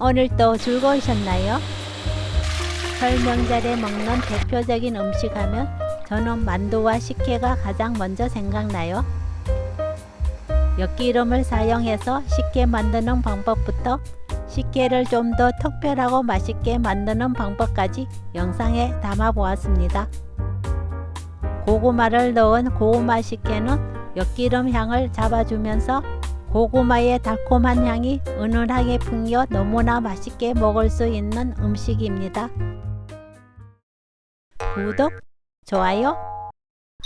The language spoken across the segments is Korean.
오늘도 즐거우셨나요? 설 명절에 먹는 대표적인 음식 하면 저는 만두와 식혜가 가장 먼저 생각나요. 엿기름을 사용해서 쉽게 만드는 방법부터 식혜를 좀 더 특별하고 맛있게 만드는 방법까지 영상에 담아 보았습니다. 고구마를 넣은 고구마 식혜는 엿기름 향을 잡아주면서 고구마의 달콤한 향이 은은하게 풍겨 너무나 맛있게 먹을 수 있는 음식입니다. 구독, 좋아요,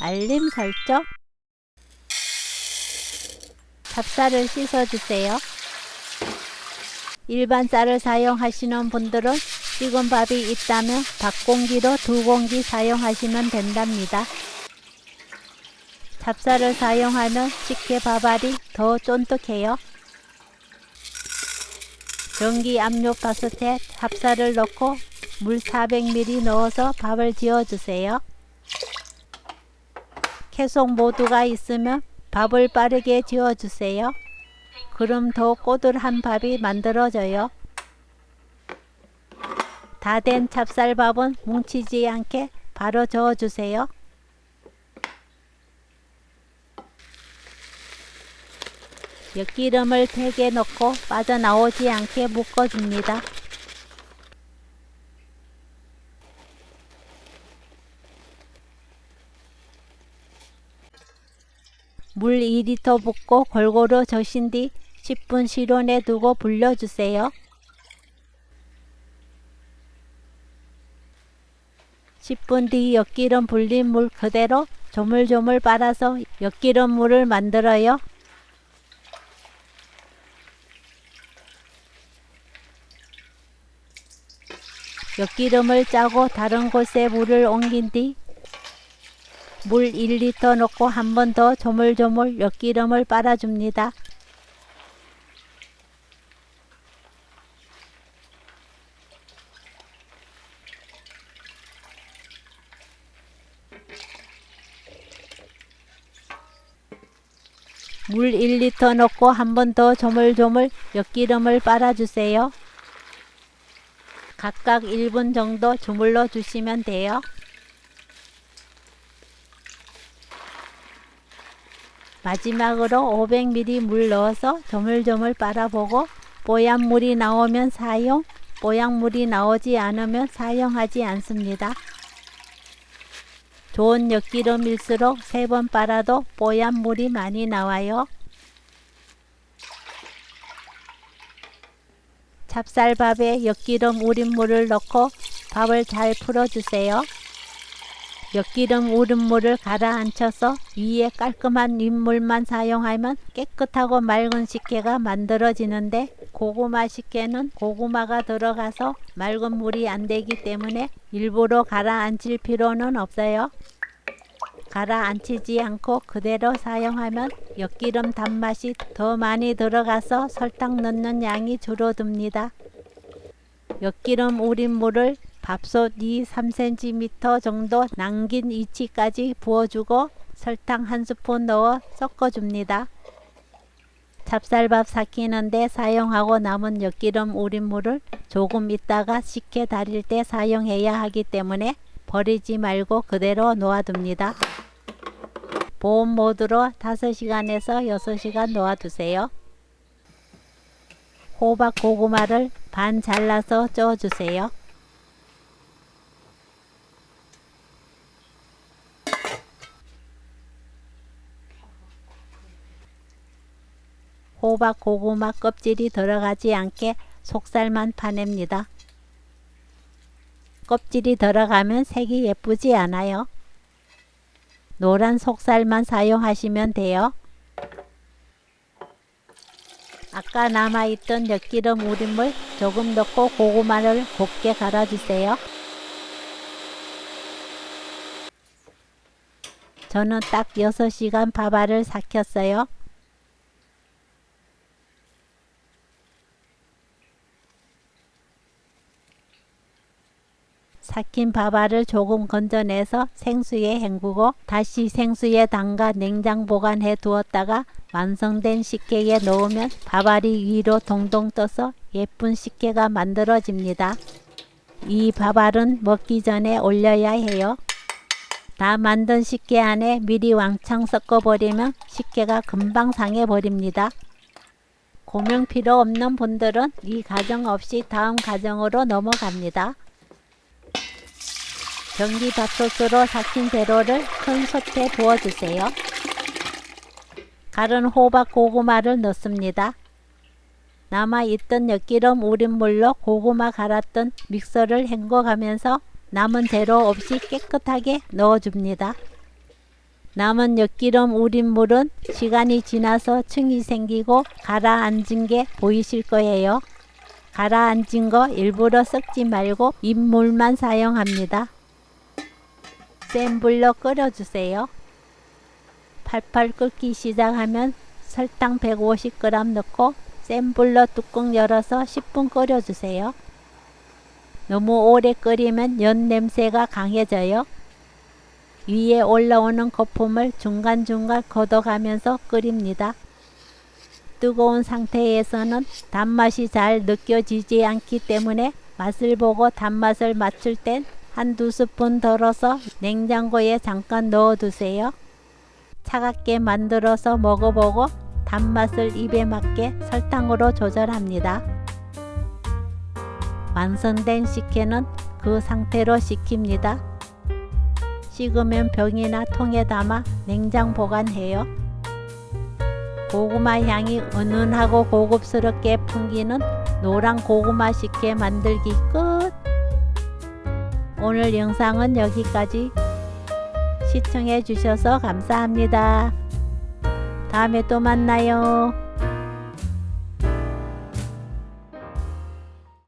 알림 설정. 찹쌀을 씻어주세요. 일반 쌀을 사용하시는 분들은 식은 밥이 있다면 밥공기로 2공기 사용하시면 된답니다. 찹쌀을 사용하면 식혜 밥알이 더 쫀득해요. 전기 압력 바스트에 찹쌀을 넣고 물 400ml 넣어서 밥을 지어주세요. 계속 모두가 있으면 밥을 빠르게 지어주세요. 그럼 더 꼬들한 밥이 만들어져요. 다 된 찹쌀밥은 뭉치지 않게 바로 저어주세요. 엿기름을 되게 넣고 빠져나오지 않게 묶어줍니다. 물 2리터 붓고 골고루 저신 뒤 10분 실온에 두고 불려주세요. 10분 뒤 엿기름 불린 물 그대로 조물조물 빨아서 엿기름 물을 만들어요. 엿기름을 짜고 다른 곳에 물을 옮긴 뒤 물 1리터 넣고 한 번 더 조물조물 엿기름을 빨아줍니다. 물 1리터 넣고 한 번 더 조물조물 엿기름을 빨아주세요. 각각 1분 정도 주물러 주시면 돼요. 마지막으로 500ml 물 넣어서 조물조물 빨아보고 뽀얀 물이 나오면 사용, 뽀얀 물이 나오지 않으면 사용하지 않습니다. 좋은 엿기름일수록 3번 빨아도 뽀얀 물이 많이 나와요. 찹쌀밥에 엿기름 우린 물을 넣고 밥을 잘 풀어주세요. 엿기름 우린 물을 가라앉혀서 위에 깔끔한 윗물만 사용하면 깨끗하고 맑은 식혜가 만들어지는데 고구마 식혜는 고구마가 들어가서 맑은 물이 안 되기 때문에 일부러 가라앉힐 필요는 없어요. 가라앉히지 않고 그대로 사용하면 엿기름 단맛이 더 많이 들어가서 설탕 넣는 양이 줄어듭니다. 엿기름 우린 물을 밥솥 2-3cm 정도 남긴 위치까지 부어주고 설탕 1스푼 넣어 섞어줍니다. 찹쌀밥 삭히는데 사용하고 남은 엿기름 우린 물을 조금 있다가 식혜 달일 때 사용해야 하기 때문에 버리지 말고 그대로 놓아둡니다. 보온 모드로 5시간에서 6시간 놓아두세요. 호박 고구마를 반 잘라서 쪄주세요. 호박 고구마 껍질이 들어가지 않게 속살만 파냅니다. 껍질이 들어가면 색이 예쁘지 않아요. 노란 속살만 사용하시면 돼요. 아까 남아있던 엿기름 우린 물 조금 넣고 고구마를 곱게 갈아주세요. 저는 딱 6시간 밥알을 삭혔어요. 삭힌 밥알을 조금 건져내서 생수에 헹구고 다시 생수에 담가 냉장 보관해 두었다가 완성된 식혜에 넣으면 밥알이 위로 동동 떠서 예쁜 식혜가 만들어집니다. 이 밥알은 먹기 전에 올려야 해요. 다 만든 식혜 안에 미리 왕창 섞어버리면 식혜가 금방 상해버립니다. 고명 필요 없는 분들은 이 과정 없이 다음 과정으로 넘어갑니다. 전기밥솥으로 삭힌 재료를 큰 솥에 부어주세요. 갈은 호박 고구마를 넣습니다. 남아있던 엿기름 우린 물로 고구마 갈았던 믹서를 헹궈가면서 남은 재료 없이 깨끗하게 넣어줍니다. 남은 엿기름 우린 물은 시간이 지나서 층이 생기고 가라앉은 게 보이실 거예요. 가라앉은 거 일부러 섞지 말고 인물만 사용합니다. 센 불로 끓여주세요. 팔팔 끓기 시작하면 설탕 150g 넣고 센 불로 뚜껑 열어서 10분 끓여주세요. 너무 오래 끓이면 연 냄새가 강해져요. 위에 올라오는 거품을 중간중간 걷어가면서 끓입니다. 뜨거운 상태에서는 단맛이 잘 느껴지지 않기 때문에 맛을 보고 단맛을 맞출 땐 한두 스푼 덜어서 냉장고에 잠깐 넣어두세요. 차갑게 만들어서 먹어보고 단맛을 입에 맞게 설탕으로 조절합니다. 완성된 식혜는 그 상태로 식힙니다. 식으면 병이나 통에 담아 냉장 보관해요. 고구마 향이 은은하고 고급스럽게 풍기는 노란 고구마 식혜 만들기 끝! 오늘 영상은 여기까지. 시청해 주셔서 감사합니다. 다음에 또 만나요.